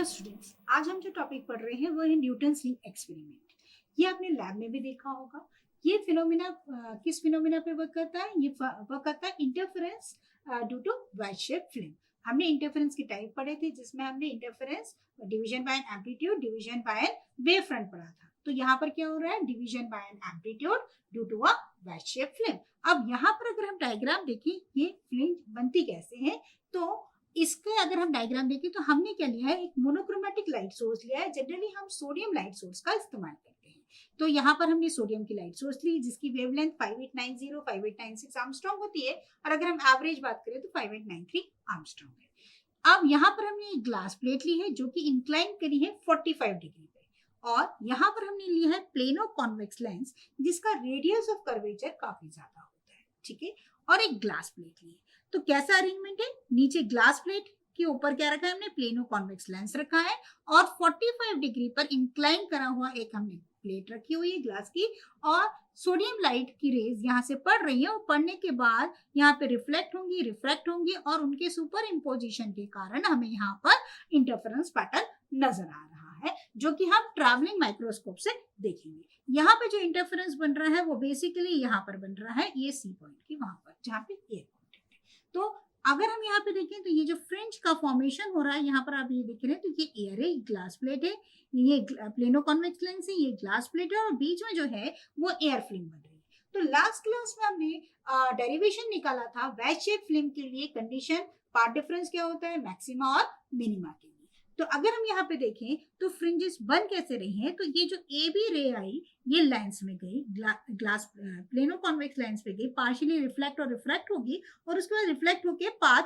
Students, आज हम जो टॉपिक पढ़ रहे हैं वो है न्यूटन्स रिंग एक्सपेरिमेंट। ये आपने लैब में भी देखा होगा। ये फिनोमिना किस फिनोमिना पे वर्क करता है? ये वर्क करता है interference due to wedge shape film. हमने इंटरफेरेंस की टाइप पढ़े थे, जिसमें हमने interference division by an amplitude division by an wave front पढ़ा था। तो यहाँ पर क्या हो रहा है? Division by an amplitude due to a wedge shape film. अब यहाँ पर अगर हम डायग्राम देखें, ये फिल्म बनती कैसे है, तो इसके अगर हम डायग्राम देखें तो हमने क्या लिया है, एक मोनोक्रोमेटिक लाइट सोर्स लिया है। जनरली हम सोडियम लाइट सोर्स का इस्तेमाल करते हैं। तो यहाँ पर हमने सोडियम की लाइट सोर्स ली, जिसकी वेवलेंथ 5890 5896 आर्मस्ट्रांग होती है, और अगर हम एवरेज बात करें तो 5893 आर्मस्ट्रांग है। अब यहाँ पर हमने एक ग्लास प्लेट ली है जो कि इंक्लाइन करी है 45 डिग्री पे, और यहाँ पर हमने लिया है प्लेनो कॉन्वेक्स लेंस, जिसका रेडियस ऑफ कर्वेचर काफी ज्यादा होता है, ठीक है, और एक ग्लास प्लेट ली है। तो कैसा अरेंजमेंट है? नीचे ग्लास प्लेट के ऊपर क्या रखा है हमने? प्लेनो कॉन्वेक्स लेंस रखा है, और 45 डिग्री पर इंक्लाइन करा हुआ एक हमने प्लेट रखी हुई है ग्लास की, और सोडियम लाइट की रेज यहाँ से पड़ रही है, और पड़ने के बाद यहाँ पे रिफ्लेक्ट होंगी, रिफ्रैक्ट होंगी, और उनके सुपर इम्पोजिशन के कारण हमें यहाँ पर इंटरफेरेंस पैटर्न नजर आ रहा है, जो कि हम ट्रैवलिंग माइक्रोस्कोप से देखेंगे। यहाँ पे जो इंटरफेरेंस बन रहा है वो बेसिकली यहाँ पर बन रहा है, ये सी पॉइंट की वहां पर, जहाँ पे एयर कॉन्टेक्ट है। तो अगर हम यहाँ पे देखें तो ये जो फ्रिंज का फॉर्मेशन हो रहा है, यहाँ पर आप ये देख रहे हैं, तो ये एयर है, ग्लास प्लेट है, ये प्लेनो कॉन्वेक्स लेंस है, ये ग्लास प्लेट है, और बीच में जो है वो एयर फिल्म बन रही है। तो लास्ट क्लास में हमने डेरिवेशन निकाला था वेज शेप फिल्म के लिए। कंडीशन पार्ट डिफरेंस क्या होता है? मैक्सिमा और मिनिमा के लिए। तो अगर हम यहाँ पे देखें तो फ्रिंजेस बन कैसे रही हैं, तो ये जो ए बी रे आई, ये लेंस में गई, ग्लास प्लेनो कॉन्वेक्स लेंस पे गई, पार्शियली रिफ्लेक्ट और रिफ्रैक्ट होगी, और उसके बाद रिफ्लेक्ट होके पाथ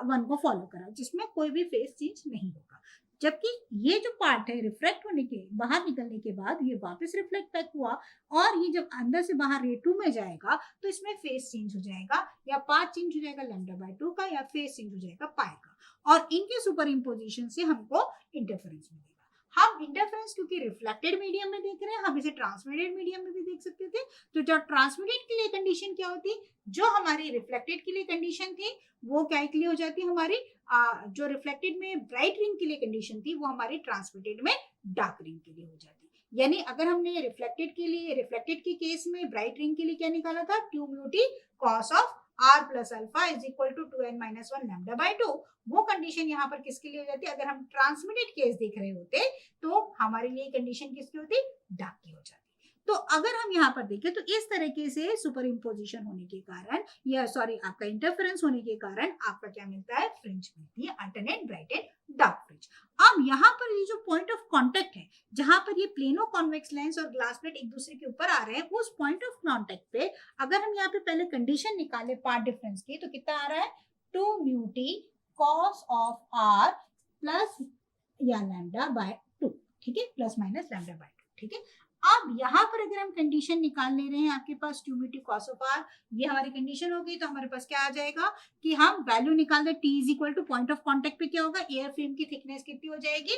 1 को फॉलो करा, जिसमें कोई भी फेस चेंज नहीं होगा। जबकि ये जो पार्ट है, रिफ्लेक्ट होने के बाहर निकलने के बाद ये वापस रिफ्लेक्ट बैक हुआ, और ये जब अंदर से बाहर रे 2 में जाएगा तो इसमें फेस चेंज हो जाएगा, या पाथ चेंज हो जाएगा λ/2 का, या फेस चेंज हो जाएगा पाई का, और इनके सुपर इम्पोजिशन से हमको इंटरफेरेंस मिलेगा। हम इंटरफेरेंस क्योंकि रिफ्लेक्टेड मीडियम में देख रहे हैं, हम इसे ट्रांसमिटेड मीडियम में भी देख सकते थे। तो जो ट्रांसमिटेड के लिए कंडीशन क्या होती, जो हमारी रिफ्लेक्टेड के लिए कंडीशन थी वो क्या के लिए हो जाती हमारी, जो रिफ्लेक्टेड में ब्राइट रिंग के लिए कंडीशन थी वो हमारी ट्रांसमिटेड में डार्क रिंग के लिए हो जाती। यानी अगर हमने रिफ्लेक्टेड के केस में ब्राइट रिंग के लिए क्या निकाला था? 2 mu t cos of r plus alpha is equal to 2n-1 λ/2। वो कंडीशन यहाँ पर किसके लिए हो जाती? अगर हम ट्रांसमिटेड केस देख रहे होते तो हमारे लिए कंडीशन किसकी होती? डार्क की हो जाती। तो अगर हम यहाँ पर देखें तो इस तरीके से सुपर इम्पोजिशन होने के कारण, या सॉरी आपका इंटरफेरेंस होने के कारण आपका क्या मिलता है? फ्रिंज मिलती है, alternate bright and dark fringe. अब यहाँ पर ये जो पॉइंट ऑफ कांटेक्ट है, जहां पर ये प्लेनो कॉन्वेक्स लेंस और ग्लास प्लेट एक दूसरे के ऊपर आ रहे हैं, उस पॉइंट ऑफ कांटेक्ट पे अगर हम यहाँ पे पहले कंडीशन निकाले पार्ट डिफरेंस की, तो कितना आ रहा है? 2 mu t cos of r plus या λ/2, ठीक है, प्लस माइनस λ/2, ठीक है। अब यहाँ पर अगर हम कंडीशन निकाल ले रहे हैं, आपके पास 2 mu t cos of r, ये हमारी कंडीशन होगी, तो हमारे पास क्या आ जाएगा कि हम वैल्यू निकाल दे, t is equal two point of contact पे क्या होगा? एयर फिल्म की थिकनेस कितनी हो जाएगी?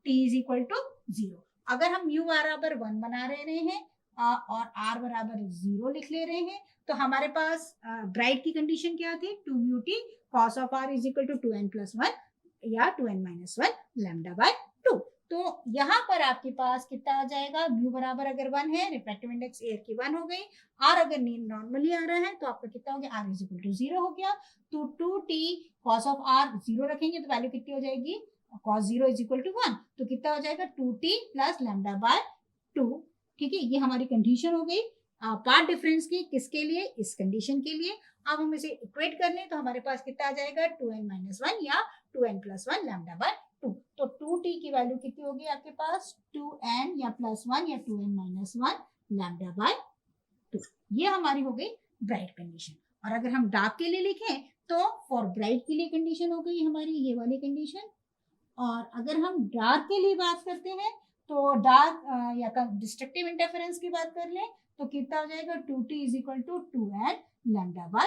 t is equal to 0। अगर हम u बराबर 1 बना रहे हैं और r बराबर 0 लिख ले रहे हैं, तो हमारे पास ब्राइट की कंडीशन क्या थी? 2 mu t cos of r is equal to 2n+1 या 2n-1 λ/2। तो यहाँ पर आपके पास कितना आ जाएगा? म्यू बराबर अगर 1 है, रिफ्रैक्टिव इंडेक्स एयर की 1 हो गई, आर अगर नॉर्मली आ रहा है तो आपका कितना हो गया? आर इज इक्वल टू 0 हो गया। तो 2t कॉस ऑफ आर 0 रखेंगे तो वैल्यू कितनी हो जाएगी? कॉस 0 इज इक्वल टू 1, तो कितना हो जाएगा? 2t प्लस λ/2, ठीक है। ये हमारी कंडीशन हो गई पार्ट डिफरेंस की, किसके लिए? इस कंडीशन के लिए। अब हम इसे इक्वेट कर लें तो हमारे पास कितना आ जाएगा? 2n-1 या 2n+1 λ/2। तो 2t की वैल्यू कितनी होगी आपके पास? 2n या +1 या 2n-1 λ/2। ये हमारी हो गई ब्राइट कंडीशन। और अगर हम डार्क के लिए लिखें तो फॉर ब्राइट के लिए कंडीशन हो गई हमारी ये वाली कंडीशन। और अगर हम डार्क के लिए बात करते हैं तो डार्क या डिस्ट्रक्टिव इंटरफेरेंस की बात कर लें तो कितना हो जाएगा? 2t is equal to 2n λ/2,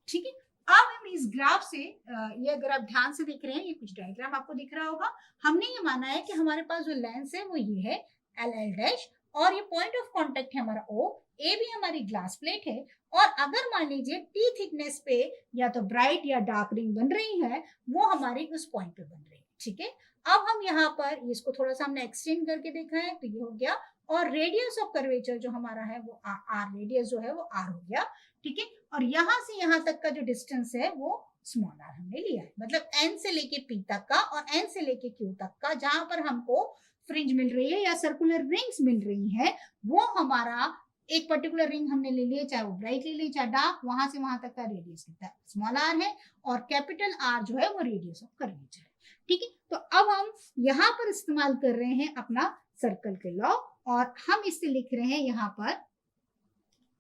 ठीक है। अब हम इस ग्राफ से ये अगर आप ध्यान से देख रहे हैं, ये कुछ डायग्राम आपको दिख रहा होगा। हमने ये माना है कि हमारे पास जो लेंस है वो ये है LL' और ये पॉइंट ऑफ कांटेक्ट है हमारा O, ए भी हमारी ग्लास प्लेट है। और अगर मान लीजिए टी थिकनेस पे या तो ब्राइट या डार्क रिंग बन रही है, वो हमारी उस पॉइंट पे बन रही है, ठीक है। अब हम यहाँ पर इसको थोड़ा सा हमने एक्सटेंड करके देखा है, तो ये हो गया। और रेडियस ऑफ कर्वेचर जो हमारा है वो आर, रेडियस जो है वो आर हो गया, ठीक है। और यहाँ से यहाँ तक का जो डिस्टेंस है वो स्मॉल आर हमने लिया है, मतलब एन से लेके पी तक का और एन से लेके क्यू तक का, जहां पर हमको फ्रिंज मिल रही है या सर्कुलर रिंग्स मिल रही है, वो हमारा एक पर्टिकुलर रिंग हमने ले लिया, चाहे वो ब्राइट ले ली चाहे डार्क, वहां से वहां तक का रेडियस कितना स्मॉल आर है, और कैपिटल आर जो है वो रेडियस ऑफ कर्वेचर है, ठीक है। तो अब हम यहाँ पर इस्तेमाल कर रहे हैं अपना सर्कल के लॉ, और हम इससे लिख रहे हैं यहाँ पर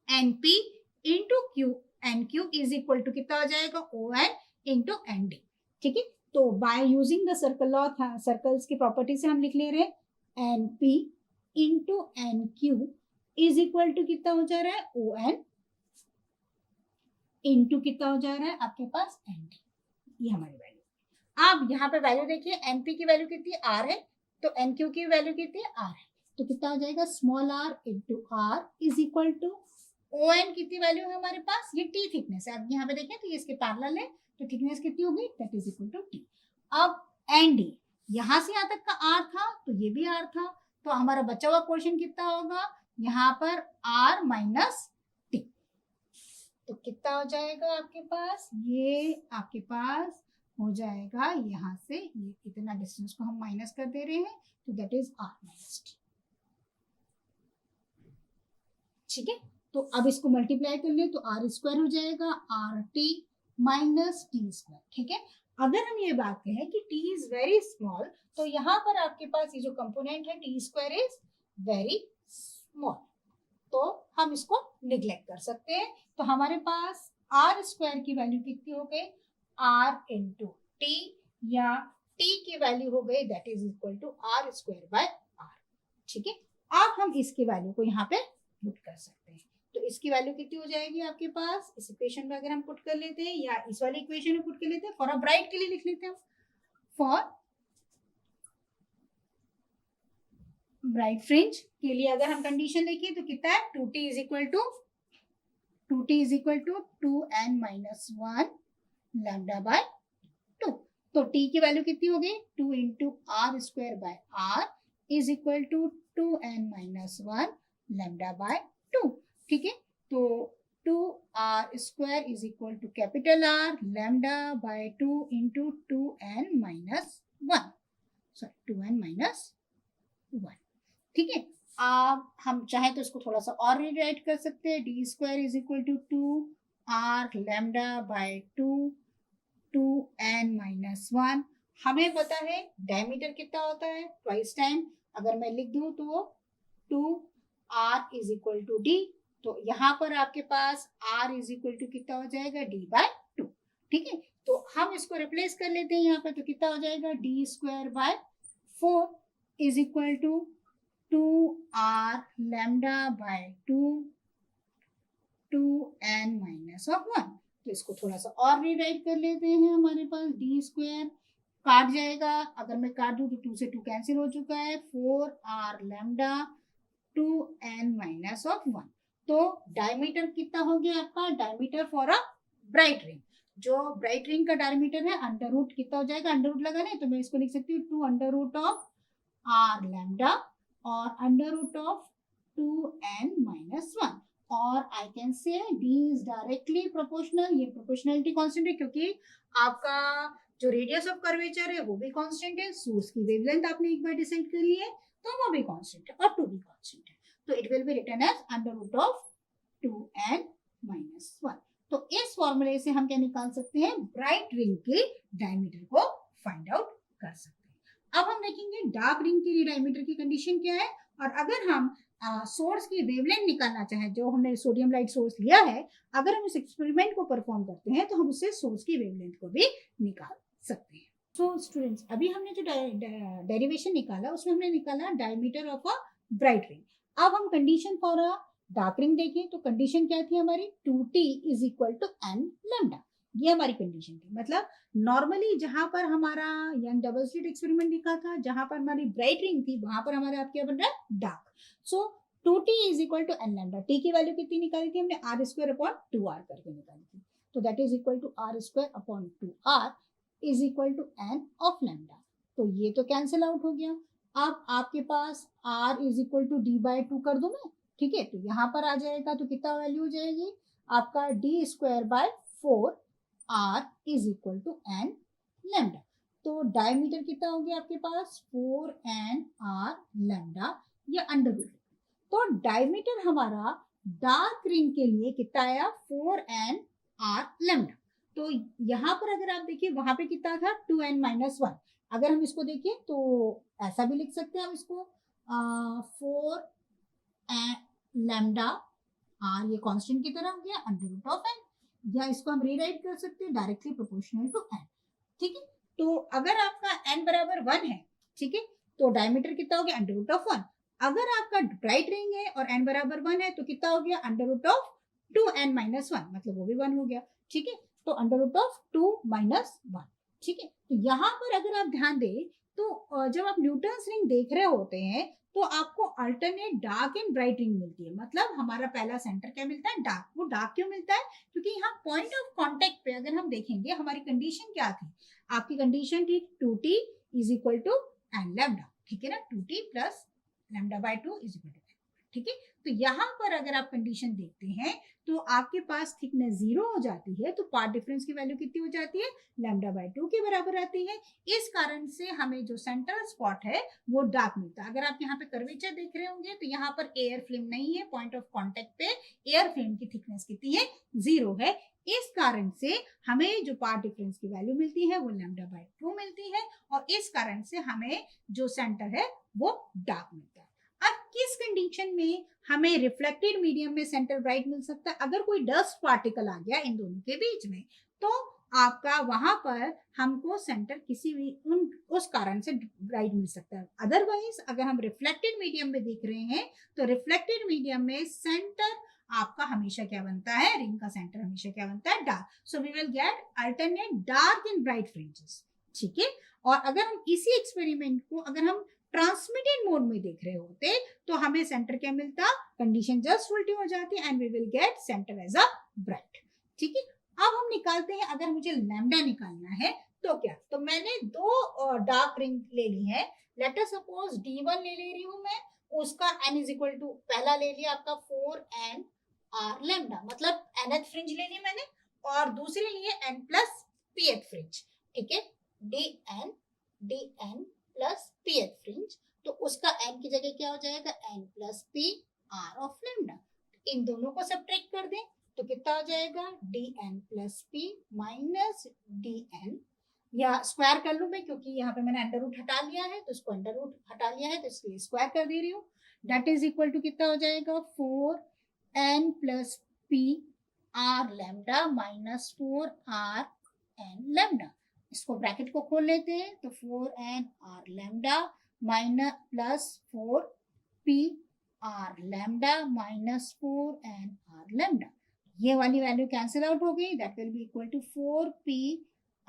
NP into Q, N Q is equal to कितना हो जाएगा, O N into N D, ठीक है। तो by using the circle law, circles की प्रॉपर्टी से हम लिख ले रहे हैं NP into N Q is equal to कितना हो जा रहा है, ओ एन इंटू कितना हो जा रहा है आपके पास एन डी, ये हमारी वैल्यू। आप यहाँ पे वैल्यू देखिए, एनपी की वैल्यू कितनी आर है, तो एनक्यू की वैल्यू कितनी आर है, तो कितना हो जाएगा, small R into R is equal to O N, कितनी वैल्यू है हमारे पास, ये टी थिकनेस है। अब यहाँ पे देखें तो ये इसके पैरेलल है, तो थिकनेस कितनी होगी, that is equal to T. अब एन डी, यहाँ से यहाँ तक का आर था तो ये भी आर था, तो हमारा बचा हुआ पोर्शन कितना होगा, यहाँ पर आर माइनस टी, तो कितना हो जाएगा आपके पास, ये आपके पास हो जाएगा यहाँ से, ये इतना डिस्टेंस को हम माइनस कर दे रहे हैं, तो that is R minus T, ठीक है। तो अब इसको मल्टीप्लाई कर ले तो आर स्क्वायर हो जाएगा, R T minus T square, ठीक है। अगर हम ये बात कहें कि टी इज वेरी स्मॉल, तो यहाँ पर आपके पास ये जो कंपोनेंट है T square is very small, तो हम इसको निग्लेक्ट कर सकते हैं। तो हमारे पास आर स्क्वायर की वैल्यू कितनी हो गई, आर इंटू टी, या टी की वैल्यू हो गई that is equal to R square by R, ठीक है। अब हम इसकी वैल्यू को यहाँ पे पुट कर सकते हैं, तो इसकी वैल्यू कितनी हो जाएगी आपके पास, इस इक्वेशन में अगर हम पुट कर लेते हैं, या इस वाली इक्वेशन में पुट कर लेते हैं, फॉर अ ब्राइट के लिए लिख लेते हैं, फॉर ब्राइट फ्रिंज के लिए अगर हम कंडीशन देखिए तो कितना है, 2t is equal to 2n minus 1 lambda by 2, तो t की वैल्यू कितनी हो गई, 2 into R square by R is equal to 2n minus 1 lambda by 2, ठीक है। तो 2r square is equal to capital R lambda by 2 into 2n minus 1, sorry 2n minus 1, ठीक है। आप हम चाहे तो इसको थोड़ा सा और रिराइट कर सकते हैं, D square is equal to 2r lambda by 2n minus 1, हमें पता है डायमीटर कितना होता है, ट्वाइस टाइम, अगर मैं लिख दूं तो 2r is equal to D, तो यहाँ पर आपके पास r इज इक्वल टू कितना हो जाएगा, d बाय 2, ठीक है। तो हम इसको रिप्लेस कर लेते हैं यहाँ पे, तो कितना हो जाएगा, D square by 4 is equal to 2r lambda by 2n minus of 1, तो इसको थोड़ा सा और रिराइट कर लेते हैं, हमारे पास डी स्क्वायर काट जाएगा, अगर मैं काट दूं तो 2 से 2 कैंसिल हो चुका है, 4r lambda 2n minus of 1, तो डायमीटर कितना हो गया आपका, diameter for a bright ring, जो ब्राइट रिंग का डायमीटर है अंडर रूट कितना हो जाएगा, अंडर रूट लगाना है तो मैं इसको लिख सकती हूँ 2 under root of r lambda और under root of 2n minus 1, और I can say d is directly proportional, ये प्रोपोर्शनलिटी कांस्टेंट है क्योंकि आपका जो रेडियस ऑफ कर्वेचर है वो भी कांस्टेंट है, सोर्स की वेवलेंथ आपने एक बार डिसाइड कर ली है तो वो भी कांस्टेंट है और 2 भी कांस्टेंट है, तो it will be written as under root of 2n minus 1। तो इस फॉर्मूले से हम क्या निकाल सकते हैं, ब्राइट रिंग के डायमीटर को फाइंड आउट कर सकते हैं। अब हम देखेंगे डार्क रिंग के लिए डायमीटर की कंडीशन क्या है, और अगर हम सोर्स की वेवलेंथ निकालना चाहें, जो हमने सोडियम लाइट सोर्स लिया है, अगर हम इस एक्सपेरिमेंट को परफॉर्म करते हैं तो हम उससे सोर्स की वेवलेंथ को भी निकाल सकते हैं। सो स्टूडेंट्स, अभी हमने जो डेरिवेशन निकाला उसमें हमने निकाला diameter of a bright ring. अब हम condition for a dark ring देखें तो कंडीशन क्या थी हमारी, 2t is equal to n lambda, ये हमारी कंडीशन थी। मतलब नॉर्मली जहां पर हमारा यंग डबल स्लिट एक्सपेरिमेंट लिखा था, जहां पर हमारी ब्राइट रिंग थी, वहां पर हमारा आप क्या बन रहा है, dark. So 2t is equal to n lambda, t की वैल्यू कितनी निकाली थी हमने, r स्क्वायर अपॉन 2r करके निकाली थी, तो that is equal to r square upon 2r is equal to n of lambda. तो ये तो कैंसिल आउट हो गया। अब आपके पास r is equal to D by two कर दूं मैं, ठीक है, तो यहाँ पर आ जाएगा तो कितना वैल्यू हो जाएगी आपका D square by 4 r is equal to N lambda. तो डायमीटर कितना हो गया आपके पास 4n r लैम्डा, या अंडर रूट। तो डायमीटर हमारा डार्क रिंग के लिए कितना आया 4n r लैम्डा। तो यहाँ पर अगर आप देखिए वहां पे कितना था 2n माइनस 1। अगर हम इसको देखिए तो ऐसा भी लिख सकते हैं हम इसको 4 लैम्डा r, ये कांस्टेंट की तरह हो गया अंडर रूट ऑफ n, या इसको हम रीराइट कर सकते हैं डायरेक्टली प्रोपोर्शनल टू n, ठीक है। तो अगर आपका n बराबर 1 है, ठीक है, तो डायमीटर कितना हो गया अंडर रूट ऑफ 1। अगर आपका ब्राइट रिंग है और n बराबर 1 है तो कितना हो गया under root of 2n minus 1, मतलब वो भी 1 हो गया, ठीक है। तो अंडर रूट ऑफ 2 माइनस 1, ठीक है। तो यहाँ पर अगर आप ध्यान दें तो जब आप न्यूटन्स रिंग देख रहे होते हैं तो आपको alternate dark and bright ring मिलती है। मतलब हमारा पहला सेंटर क्या मिलता है डार्क। वो डार्क क्यों मिलता है, क्योंकि यहाँ पॉइंट ऑफ कांटेक्ट पे अगर हम देखेंगे हमारी कंडीशन क्या थी, आपकी कंडीशन थी 2t is equal to N lambda, ठीक है ना, 2t plus lambda by 2 is equal to, ठीक है। तो यहाँ पर अगर आप कंडीशन देखते हैं तो आपके पास थिकनेस 0 हो जाती है, तो पार्ट डिफरेंस की वैल्यू कितनी हो जाती है लैम्डा बाय 2 के बराबर आती है। इस कारण से हमें जो सेंट्रल स्पॉट है वो डार्क मिलता है। अगर आप यहाँ पे कर्वेचर देख रहे होंगे तो यहाँ पर एयर फिल्म नहीं है, पॉइंट ऑफ कॉन्टेक्ट पे एयर फिल्म की थिकनेस कितनी है 0 है। इस कारण से हमें जो पार्ट डिफरेंस की वैल्यू मिलती है वो लैम्डा बाय 2 मिलती है, और इस कारण से हमें जो सेंटर है वो डार्क मिलता है। अब किस कंडीशन में हमें रिफ्लेक्टेड मीडियम में सेंटर ब्राइट मिल सकता है, अगर कोई डस्ट पार्टिकल आ गया इन दोनों के बीच में तो आपका वहां पर हमको सेंटर किसी भी उस कारण से ब्राइट मिल सकता है। अदरवाइज अगर हम रिफ्लेक्टेड मीडियम में देख रहे हैं तो रिफ्लेक्टेड मीडियम में सेंटर आपका हमेशा क्या बनता है, रिंग का सेंटर हमेशा क्या बनता है dark. So we will get alternate dark and bright fringes, ठीक है। और अगर हम इसी एक्सपेरिमेंट को अगर हम ट्रांसमिटेड मोड में देख रहे होते तो हमें सेंटर क्या मिलता, कंडीशन जस्ट उल्टी हो जाती and we will get centre as a bright, ठीक है। अब हम निकालते हैं, अगर मुझे लैम्डा निकालना है तो क्या, तो मैंने दो डार्क रिंग ले ली है। लेट अस सपोज D1 ले रही हूं मैं, उसका n इज इक्वल टू पहला ले लिया आपका 4n r लैम्डा, मतलब nth फ्रिंज ले ली मैंने, और दूसरे लिए n प्लस pth फ्रिंज, ठीक है, dn प्लस pth फ्रिंज। तो उसका n की जगह क्या हो जाएगा n plus p r of lambda. इन दोनों को सब्ट्रैक्ट कर दें तो कितना हो जाएगा dn plus p minus dn, या स्क्वायर कर लूं मैं क्योंकि यहाँ पे मैंने अंडर रूट हटा लिया है, तो इसको अंडर रूट हटा लिया है तो इसलिए स्क्वायर कर दे रही हूँ। दैट इज इक्वल टू कितना हो जाएगा 4n plus p r lambda minus 4r n lambda. इसको ब्रैकेट को खोल लेते हैं तो 4n r lambda minus plus 4p r lambda minus 4n r lambda, ये वाली वैल्यू कैंसिल आउट हो गई, that will be equal to 4p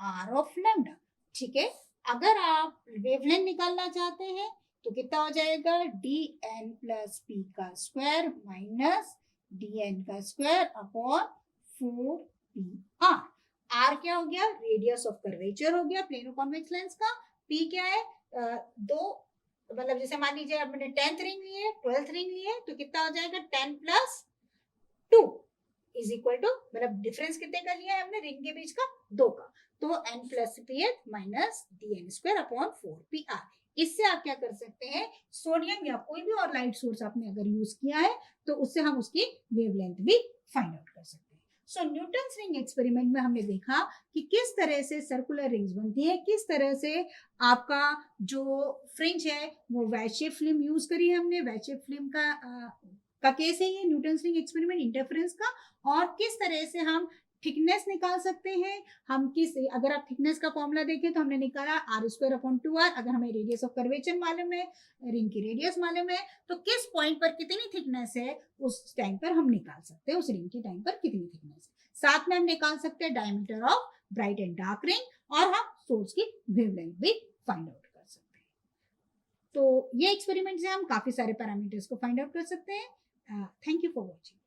r of lambda, ठीक है। अगर आप वेवलेंथ निकालना चाहते हैं तो कितना हो जाएगा dn प्लस p का स्क्वायर माइनस dn का स्क्वायर अपॉन 4pr। r क्या हो गया, रेडियस ऑफ कर्वेचर हो गया प्लेनो कॉन्वेक्स लेंस का। p क्या है, दो, मतलब जैसे मान लीजिए आपने 10th रिंग ली है 12th रिंग ली है तो कितना हो जाएगा 10 प्लस 2 इज इक्वल टू, मतलब डिफरेंस कितने का लिया है हमने रिंग के बीच का 2 का, तो n plus pth minus dn square upon 4pr। इससे आप क्या कर सकते हैं, सोडियम या कोई भी और लाइट सोर्स आपने अगर यूज किया है तो उससे हम उसकी वेवलेंथ भी फाइंड आउट कर सकते हैं। सो न्यूटन्स रिंग एक्सपेरिमेंट में हमने देखा कि किस तरह से सर्कुलर रिंग्स बनती है, किस तरह से आपका जो फ्रिंज है वो वेज शेप फिल्म यूज करी है हमने, वेज शेप फिल्म का केस है ये न्यूटन्स रिंग एक्सपेरिमेंट इंटरफेरेंस का, और किस तरह से हम थिकनेस निकाल सकते हैं। हम किस, अगर आप थिकनेस का फॉर्मूला देखें तो हमने निकाला r स्क्वायर अपॉन 2r। अगर हमें रेडियस ऑफ कर्वेचर मालूम है, रिंग की रेडियस मालूम है, तो किस पॉइंट पर कितनी थिकनेस है उस टाइम पर हम निकाल सकते हैं, उस रिंग के टाइम पर कितनी थिकनेस है। साथ में हम निकाल सकते हैं diameter of bright and dark ring, और हम सोर्स की वेवलेंथ भी फाइंड आउट कर सकते हैं। तो ये एक्सपेरिमेंट से हम काफी सारे पैरामीटर्स को फाइंड आउट कर सकते हैं। Thank you for watching.